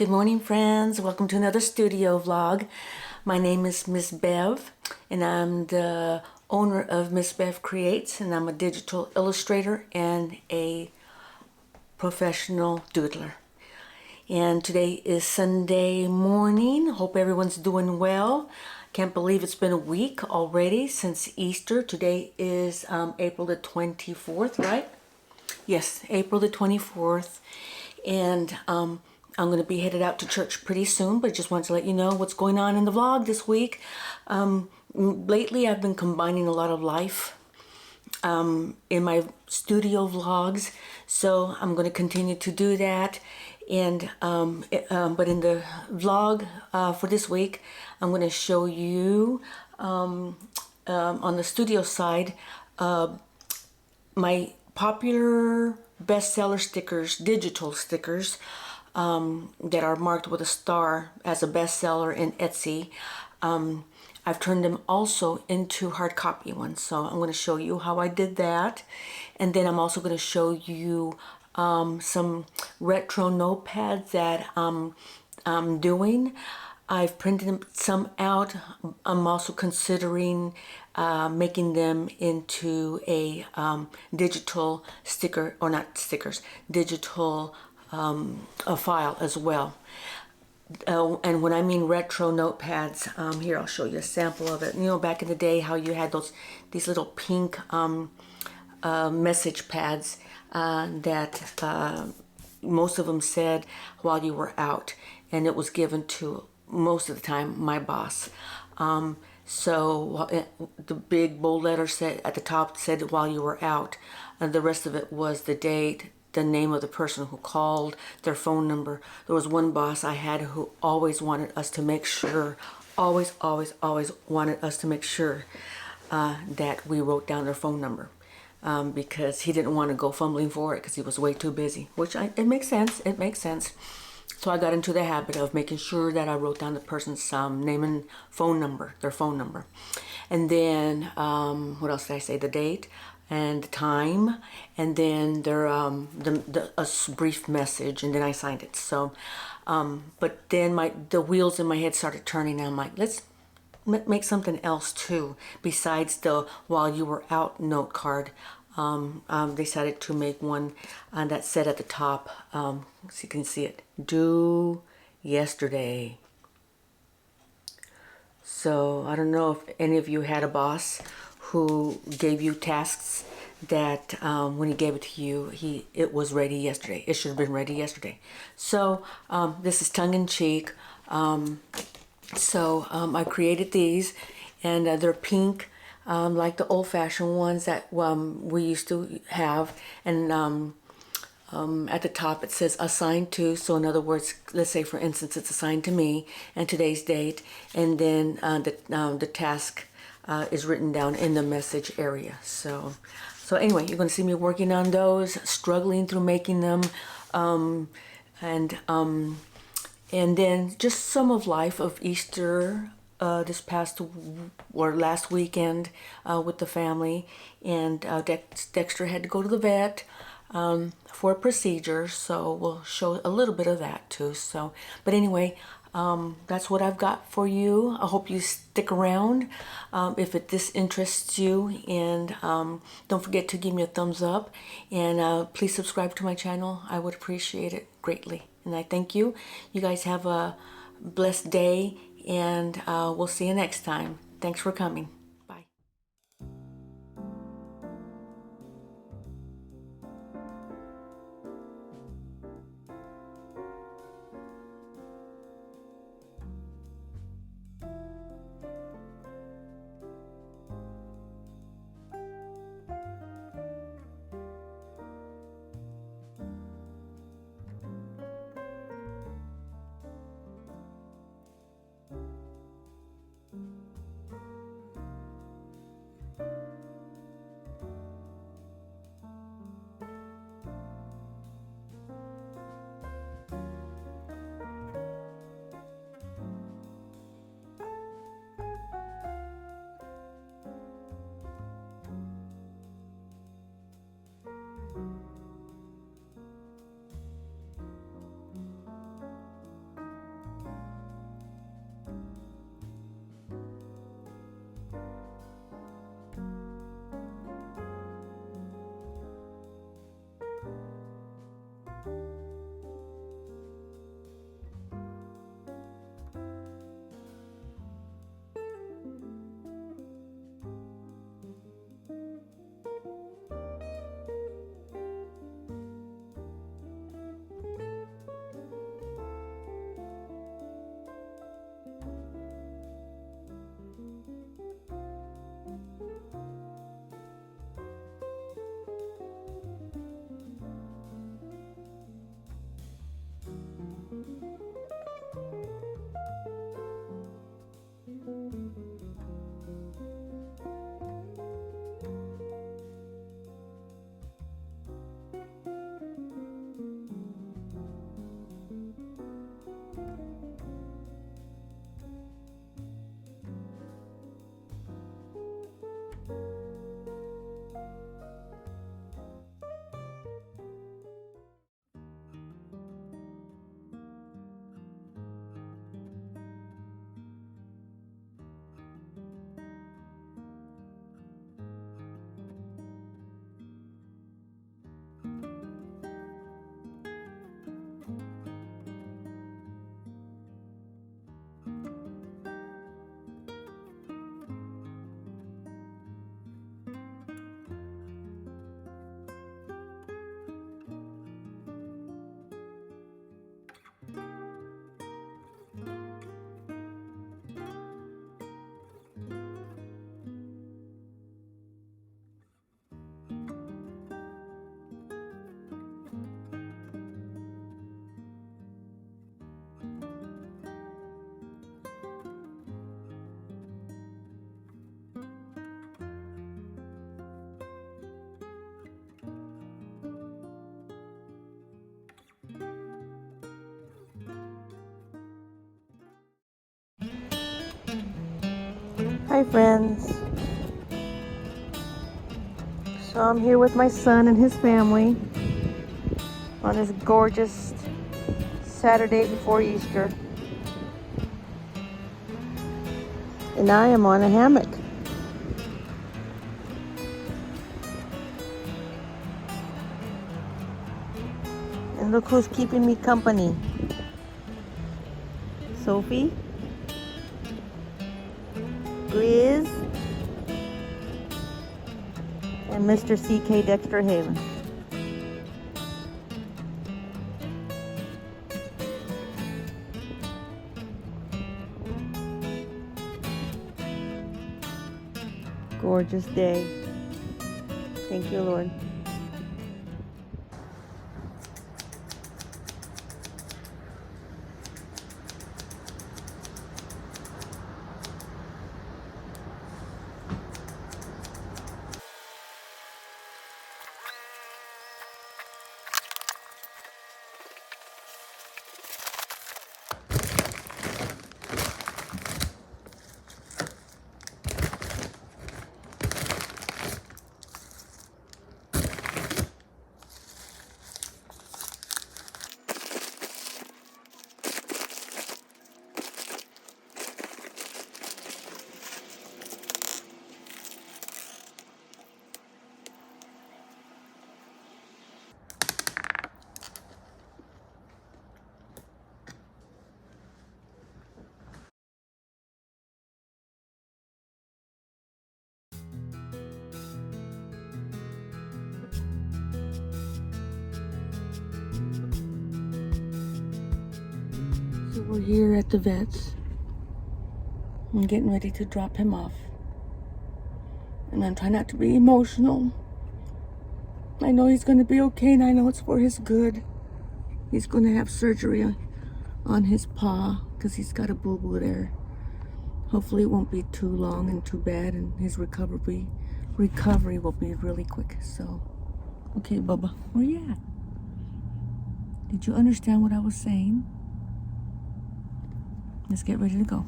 Good morning, friends. Welcome to another studio vlog. My name is Miss Bev, and I'm the owner of Miss Bev Creates, and I'm a digital illustrator and a professional doodler. And today is Sunday morning. Hope everyone's doing well. Can't believe it's been a week already since Easter. Today is April the 24th, right? Yes, April the 24th. And I'm going to be headed out to church pretty soon, but just wanted to let you know what's going on in the vlog this week. Lately, I've been combining a lot of life in my studio vlogs, so I'm going to continue to do that. And but in the vlog for this week, I'm going to show you on the studio side my popular bestseller stickers, digital stickers, that are marked with a star as a bestseller in Etsy. I've turned them also into hard copy ones, so I'm going to show you how I did that. And then I'm also going to show you some retro notepads that I'm doing. I've printed some out. I'm also considering making them into a digital sticker, or not stickers, digital a file as well. And when I mean retro notepads, here I'll show you a sample of it. You know, back in the day, how you had these little pink message pads that most of them said "while you were out," and it was given to, most of the time, my boss. So the big bold letter said at the top said "while you were out," and the rest of it was the date, the name of the person who called, their phone number. There was one boss I had who always wanted us to make sure, always wanted us to make sure that we wrote down their phone number, because he didn't want to go fumbling for it because he was way too busy, which it makes sense. It makes sense. So I got into the habit of making sure that I wrote down the person's name and phone number, their phone number. And then, what else did I say? The date and the time, and then their a brief message, and then I signed it. So, but then the wheels in my head started turning, and I'm like, let's make something else too, besides the "while you were out" note card. Decided to make one that said at the top, so you can see it, "Due yesterday." So I don't know if any of you had a boss who gave you tasks that when he gave it to you, it was ready yesterday. It should have been ready yesterday. So this is tongue-in-cheek. I created these, and they're pink, like the old-fashioned ones that we used to have. And at the top it says "assigned to," so in other words, let's say for instance it's assigned to me and today's date, and then the task is written down in the message area. So anyway, you're going to see me working on those, struggling through making them, and then just some of life of Easter this past or last weekend with the family. And Dexter had to go to the vet for a procedure, so we'll show a little bit of that too. So, but anyway, that's what I've got for you. I hope you stick around if this interests you, and don't forget to give me a thumbs up, and please subscribe to my channel. I would appreciate it greatly, and I thank you. You guys have a blessed day, and we'll see you next time. Thanks for coming. Bye. Hi friends. So I'm here with my son and his family on this gorgeous Saturday before Easter. And I am on a hammock. And look who's keeping me company. Sophie, Grizz, and Mr. C.K. Dexter Haven. Gorgeous day. Thank you, Lord. So we're here at the vet's. I'm getting ready to drop him off. And I'm trying not to be emotional. I know he's going to be okay, and I know it's for his good. He's going to have surgery on his paw because he's got a boo-boo there. Hopefully it won't be too long and too bad, and his recovery will be really quick. So, okay, Bubba, where you at? Did you understand what I was saying? Let's get ready to go.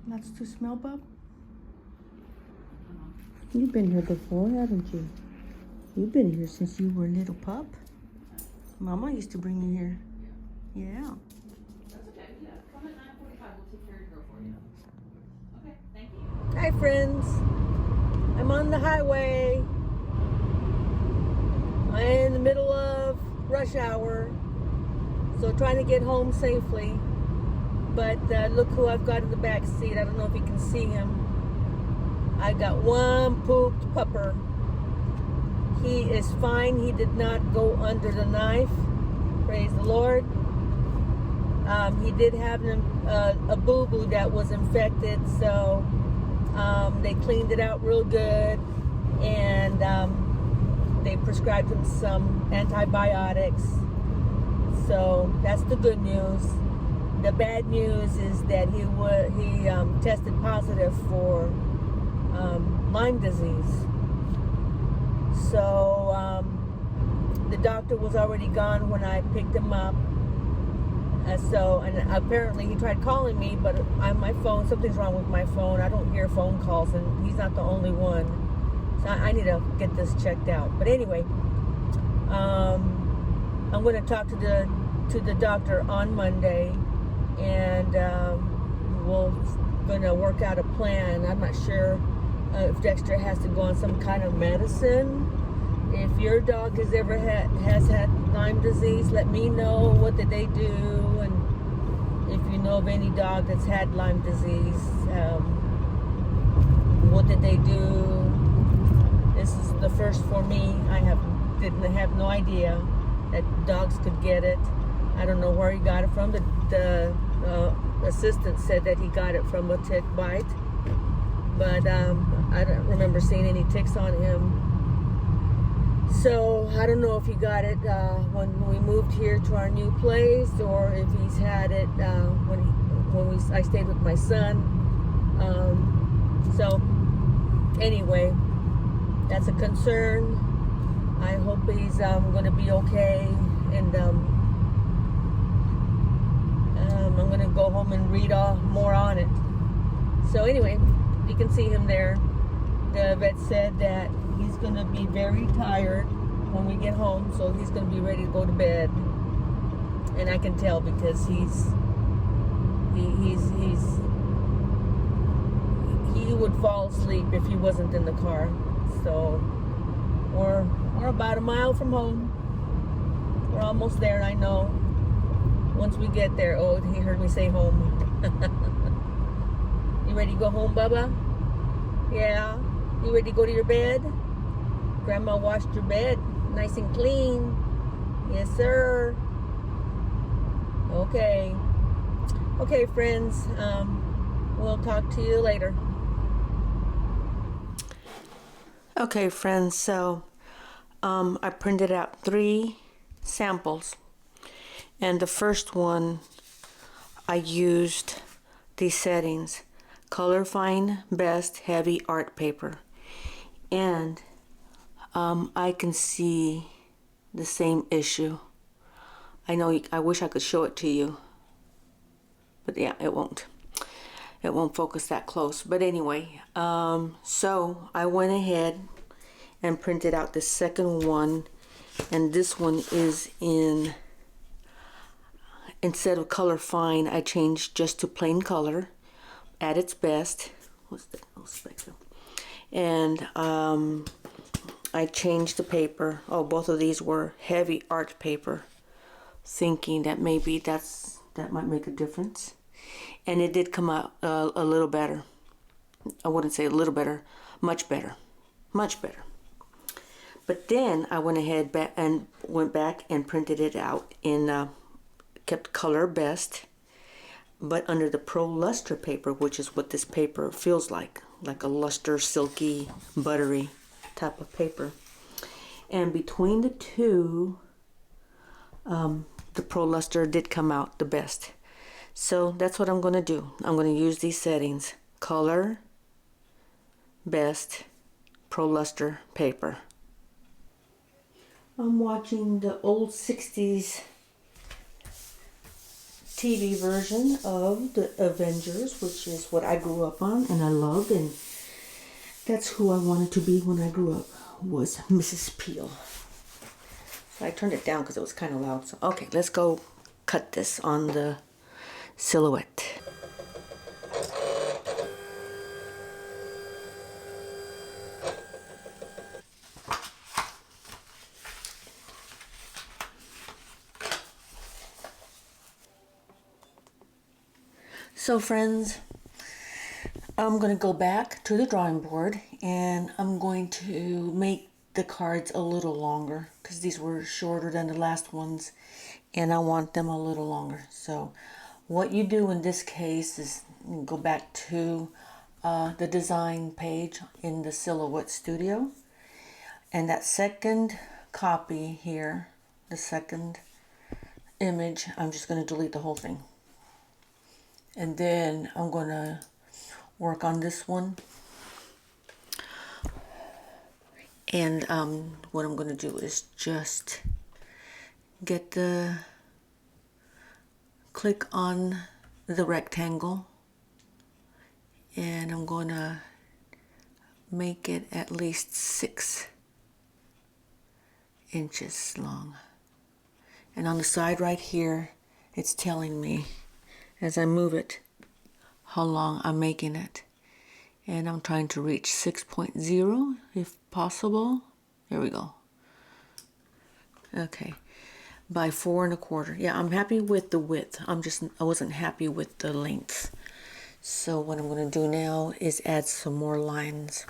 That's to smell, Bub? You've been here before, haven't you? You've been here since you were a little pup. Mama used to bring you here. Yeah. That's okay. Yeah. Come at 9:45. We'll take care of your girl for you. Okay. Thank you. Hi, friends. I'm on the highway. I'm in the middle of rush hour, so trying to get home safely. But look who I've got in the back seat. I don't know if you can see him. I got one pooped pupper. He is fine. He did not go under the knife. Praise the Lord. He did have a boo-boo that was infected, so they cleaned it out real good, and they prescribed him some antibiotics. So that's the good news. The bad news is that he tested positive for Lyme disease. So the doctor was already gone when I picked him up. And apparently he tried calling me, but on my phone, something's wrong with my phone. I don't hear phone calls, and he's not the only one. So I need to get this checked out. But anyway, I'm going to talk to the doctor on Monday, and we're going to work out a plan. I'm not sure if Dexter has to go on some kind of medicine. If your dog has ever has had Lyme disease, let me know. What did they do? And if you know of any dog that's had Lyme disease, what did they do? This is the first for me. I didn't have no idea that dogs could get it. I don't know where he got it from. The assistant said that he got it from a tick bite, but I don't remember seeing any ticks on him. So I don't know if he got it when we moved here to our new place, or if he's had it when I stayed with my son. So anyway, that's a concern. I hope he's going to be okay, and I'm gonna go home and read more on it. So anyway, you can see him there. The vet said that he's gonna be very tired when we get home, so he's gonna be ready to go to bed. And I can tell because he would fall asleep if he wasn't in the car. So we're about a mile from home. We're almost there, and I know once we get there. Oh, he heard me say home. You ready to go home, Bubba? Yeah. You ready to go to your bed? Grandma washed your bed nice and clean. Yes, sir. Okay. Okay, friends. We'll talk to you later. Okay, friends. So I printed out 3 samples, and the first one I used these settings: Color Fine Best Heavy Art Paper, and I can see the same issue. I know I wish I could show it to you, but yeah, it won't focus that close. But anyway, so I went ahead and printed out the second one, and this one is instead of Color Fine, I changed just to plain color at its best. What's that little spectrum? And I changed the paper. Oh, both of these were heavy art paper, thinking that maybe that might make a difference. And it did come out a little better. I wouldn't say a little better, much better. Much better. But then I went back and printed it out in kept color best, but under the Pro Luster paper, which is what this paper feels like a luster, silky, buttery type of paper. And between the two, the Pro Luster did come out the best. So that's what I'm going to do. I'm going to use these settings: color best, Pro Luster paper. I'm watching the old 60s TV version of the Avengers, which is what I grew up on and I loved, and that's who I wanted to be when I grew up, was Mrs. Peel. So I turned it down because it was kind of loud. So okay, let's go cut this on the silhouette. So friends, I'm going to go back to the drawing board and I'm going to make the cards a little longer because these were shorter than the last ones and I want them a little longer. So what you do in this case is go back to the design page in the Silhouette Studio, and that second copy here, the second image, I'm just going to delete the whole thing. And then I'm going to work on this one. And what I'm going to do is just click on the rectangle. And I'm going to make it at least 6 inches long. And on the side right here, it's telling me as I move it how long I'm making it. And I'm trying to reach 6.0 if possible. There we go. Okay, by 4 1/4. Yeah, I'm happy with the width. I wasn't happy with the length. So what I'm going to do now is add some more lines.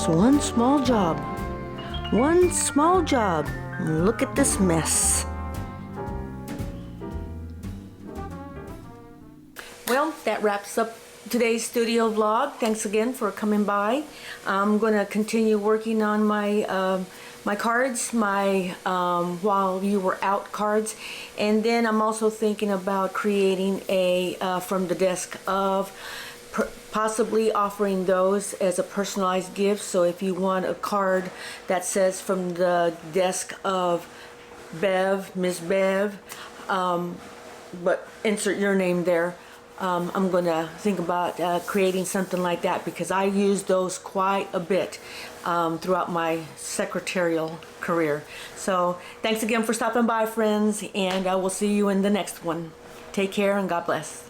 Just one small job. One small job. Look at this mess. Well, that wraps up today's studio vlog. Thanks again for coming by. I'm going to continue working on my my cards, my while you were out cards, and then I'm also thinking about creating a from the desk of possibly offering those as a personalized gift. So if you want a card that says from the desk of Bev, Miss Bev, but insert your name there. I'm going to think about creating something like that because I use those quite a bit throughout my secretarial career. So thanks again for stopping by, friends, and I will see you in the next one. Take care and God bless.